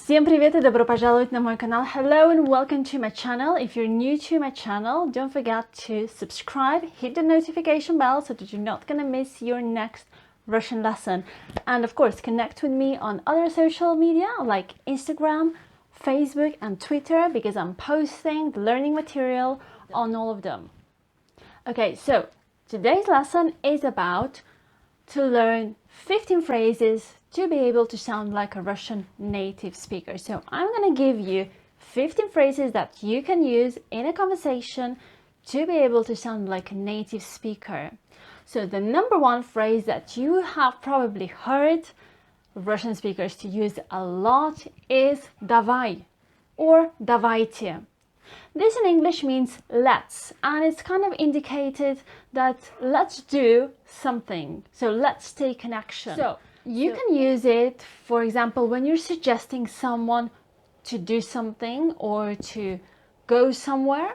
Всем привет и добро пожаловать на мой канал. Hello and welcome to my channel. If you're new to my channel, don't forget to subscribe, hit the notification bell so that you're not gonna miss your next Russian lesson. And of course, connect with me on other social media like Instagram, Facebook and Twitter because I'm posting the learning material on all of them. Okay, so today's lesson is about to learn 15 phrases to be able to sound like a Russian native speaker. So I'm going to give you 15 phrases that you can use in a conversation to be able to sound like a native speaker. So the number one phrase that you have probably heard Russian speakers to use a lot is davai or davайте. This in English means let's, and it's kind of indicated that let's do something. So let's take an action. So you can use it, for example, when you're suggesting someone to do something or to go somewhere.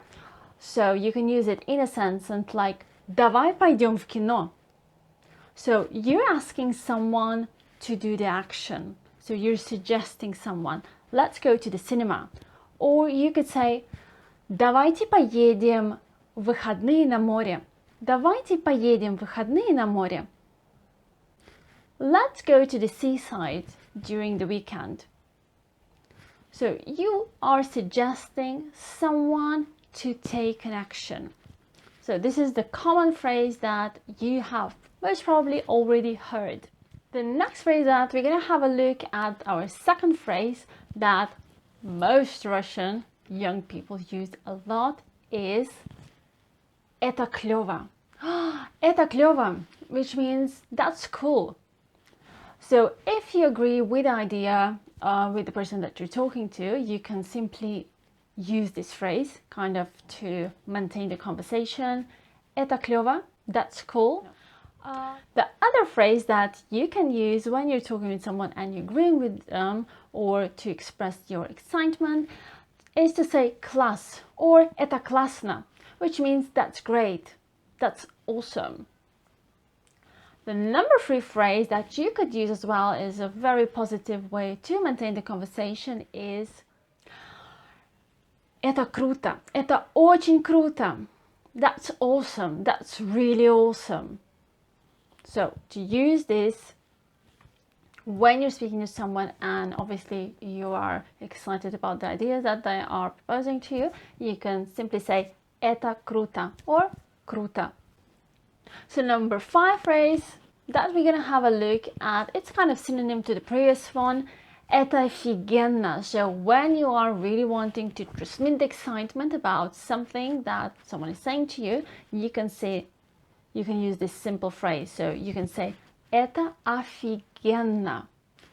So you can use it in a sentence like давай пойдем в кино. So you're asking someone to do the action. So you're suggesting someone, let's go to the cinema. Or you could say, давайте поедем в выходные на море. Давайте поедем в выходные на море. Let's go to the seaside during the weekend. So you are suggesting someone to take an action. So this is the common phrase that you have most probably already heard. The next phrase that we're going to have a look at, our second phrase that most Russian young people use a lot, is это клёво. Это клёво, which means that's cool. So if you agree with the idea with the person that you're talking to, you can simply use this phrase kind of to maintain the conversation. Это клёво, that's cool. The other phrase that you can use when you're talking with someone and you're agreeing with them or to express your excitement is to say класс or это классно, which means that's great, that's awesome. The number 3 phrase that you could use as well is a very positive way to maintain the conversation is это круто, это очень круто, that's awesome, that's really awesome. So to use this when you're speaking to someone and obviously you are excited about the ideas that they are proposing to you, you can simply say это круто or круто. So number 5 phrase that we're going to have a look at, it's kind of synonym to the previous one, это офигенно. So when you are really wanting to transmit the excitement about something that someone is saying to you, you can use this simple phrase. So you can say это офигенно.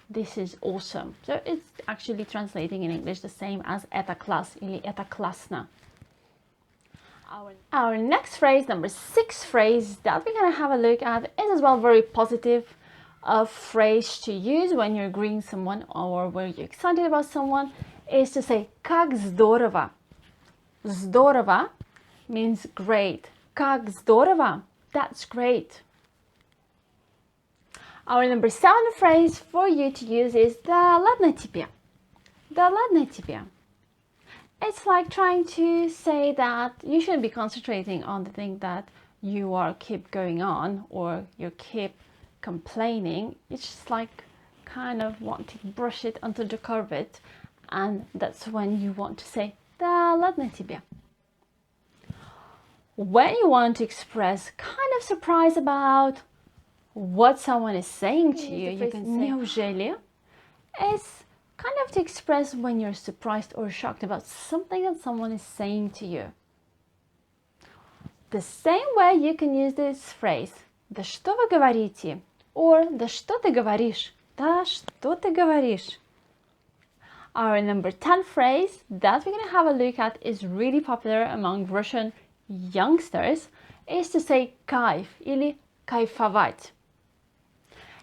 This is awesome. So it's actually translating in English the same as это класс или это классно. Our next phrase, number 6 phrase that we're going to have a look at, is as well very positive phrase to use when you're agreeing with someone or when you're excited about someone, is to say как здорово. Здорово means great. Как здорово, that's great. Our number 7 phrase for you to use is да ладно тебе. Да ладно тебе. It's like trying to say that you shouldn't be concentrating on the thing that you are keep going on or you keep complaining. It's just like kind of want to brush it under the carpet, and that's when you want to say да ладно тебе. When you want to express kind of surprise about what someone is saying to you, you can say неужели. It's kind of to express when you're surprised or shocked about something that someone is saying to you. The same way you can use this phrase да что вы говорите or да что ты говоришь. Да что ты говоришь. Our number 10 phrase that we're going to have a look at is really popular among Russian youngsters, is to say kaif или кайфовать.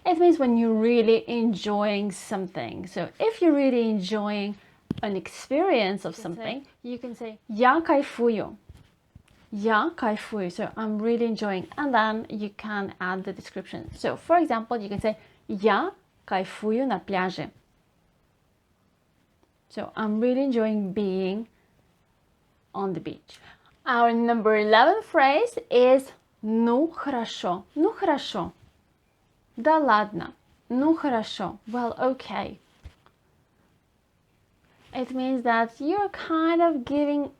It means when you're really enjoying something. So if you're really enjoying an experience of something, you can say я кайфую. Я кайфую. So I'm really enjoying. And then you can add the description. So for example, you can say я кайфую на пляже. So I'm really enjoying being on the beach. Our number 11 phrase is ну хорошо. Ну хорошо. Да ладно. Ну хорошо. Well, okay. It means that you're kind of giving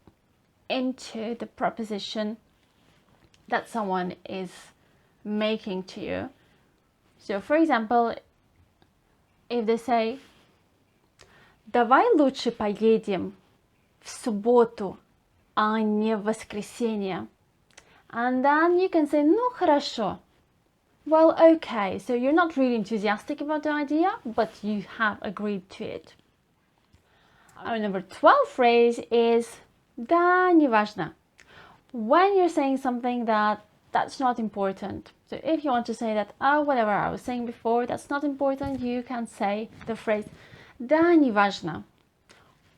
into the proposition that someone is making to you. So, for example, if they say давай лучше поедем в субботу, а не в воскресенье. And then you can say ну хорошо. Well, okay. So you're not really enthusiastic about the idea, but you have agreed to it. Our number 12 phrase is да неважно. When you're saying something that's not important. So if you want to say that, oh, whatever I was saying before, that's not important, you can say the phrase да неважно.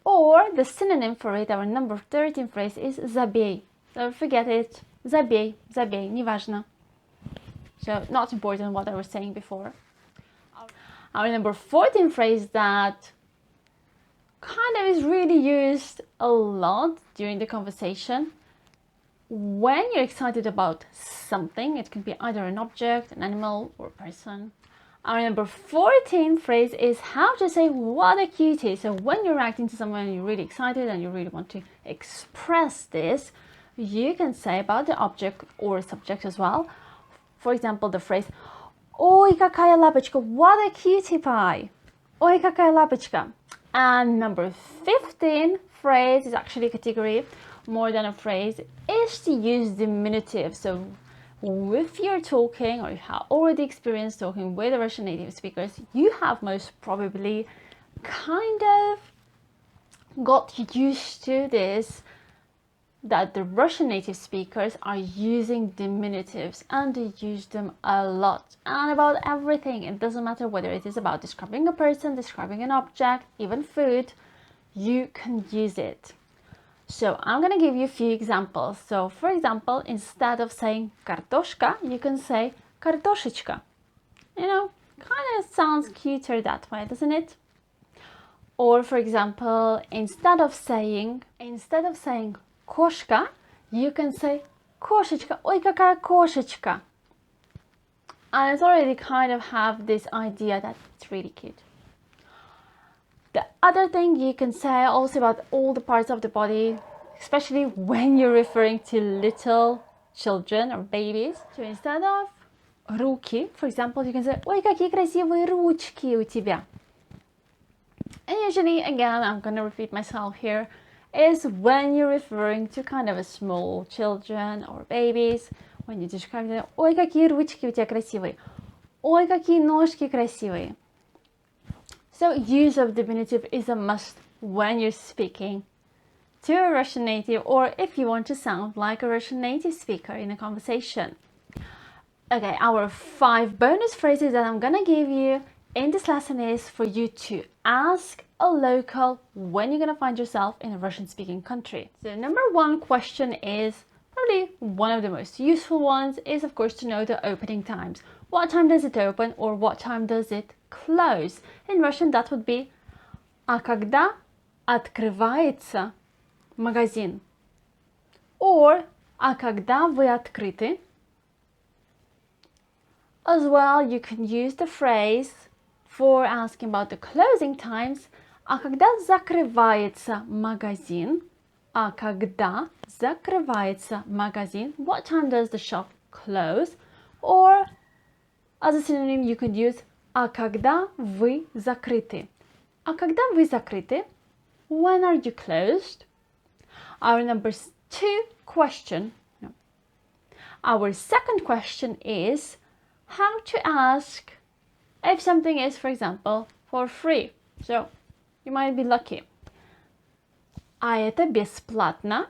Or the synonym for it, our number 13 phrase is забей. So forget it. Забей, забей, неважно. So not important what I was saying before. Our number 14 phrase that kind of is really used a lot during the conversation. When you're excited about something, it can be either an object, an animal, or a person. Our number 14 phrase is how to say what a cutie. So when you're reacting to someone and you're really excited and you really want to express this, you can say about the object or subject as well. For example, the phrase ой, какая лапочка, what a cutie pie. Ой, какая лапочка. And number 15 phrase is actually a category more than a phrase, is to use diminutive. So if you're talking or you have already experienced talking with the Russian native speakers, you have most probably kind of got used to this, that the Russian native speakers are using diminutives and they use them a lot and about everything. It doesn't matter whether it is about describing a person, describing an object, even food, you can use it. So I'm going to give you a few examples. So for example, instead of saying картошка, you can say картошечка. You know, kind of sounds cuter that way, doesn't it? Or for example, instead of saying кошка, you can say кошечка. Ой, какая кошечка. And it's already kind of have this idea that it's really cute. The other thing you can say also about all the parts of the body, especially when you're referring to little children or babies. So instead of руки, for example, you can say ой, какие красивые ручки у тебя. And usually, again, I'm going to repeat myself here, is when you're referring to kind of a small children or babies, when you describe them, ой, какие ручки у тебя красивые, ой, какие ножки красивые. So use of diminutive is a must when you're speaking to a Russian native or if you want to sound like a Russian native speaker in a conversation. Okay, our 5 bonus phrases that I'm gonna give you in this lesson is for you to ask a local when you're gonna find yourself in a Russian speaking country. So number 1 question is probably one of the most useful ones is of course to know the opening times. What time does it open or what time does it close? In Russian that would be а когда открывается магазин? Or а когда вы открыты? As well, you can use the phrase for asking about the closing times. А когда закрывается магазин? А когда закрывается магазин? What time does the shop close? Or as a synonym, you could use а когда вы закрыты? А когда вы закрыты? When are you closed? Our number 2 question. No. Our second question is how to ask if something is, for example, for free. So you might be lucky. А это бесплатно?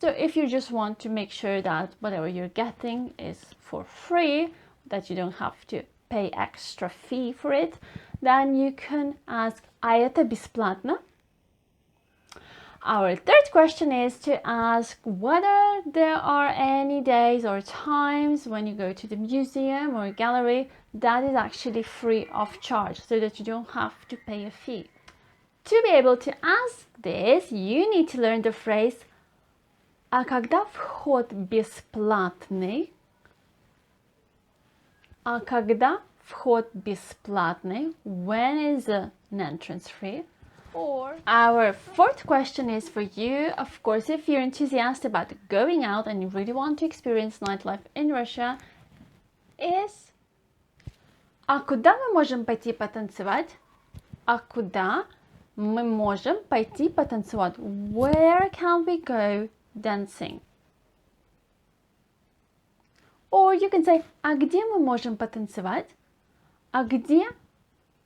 So if you just want to make sure that whatever you're getting is for free, that you don't have to pay extra fee for it, then you can ask а это бесплатно? Our third question is to ask whether there are any days or times when you go to the museum or gallery that is actually free of charge, so that you don't have to pay a fee. To be able to ask this, you need to learn the phrase «А когда вход бесплатный?» А когда вход бесплатный? When is an entrance free? Or our fourth question is for you. Of course, if you're enthusiastic about going out and you really want to experience nightlife in Russia, is А куда мы можем пойти потанцевать? А куда мы можем пойти потанцевать? Where can we go dancing? Or you can say, а где мы можем потанцевать? А где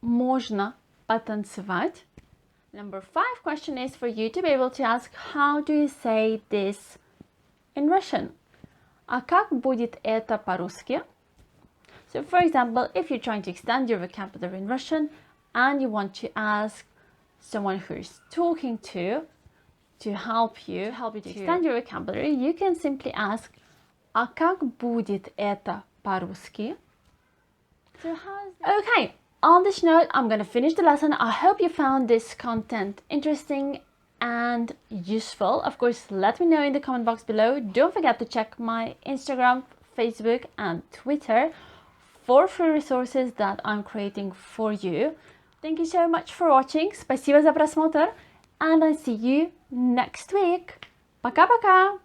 можно потанцевать? Number 5 question is for you to be able to ask, how do you say this in Russian? А как будет это по-русски? So for example, if you're trying to extend your vocabulary in Russian and you want to ask someone who is talking to help you to extend your vocabulary, you can simply ask, а как будет это по-русски? So okay, on this note, I'm going to finish the lesson. I hope you found this content interesting and useful. Of course, let me know in the comment box below. Don't forget to check my Instagram, Facebook and Twitter for free resources that I'm creating for you. Thank you so much for watching. Спасибо за просмотр. And I see you next week. Пока-пока!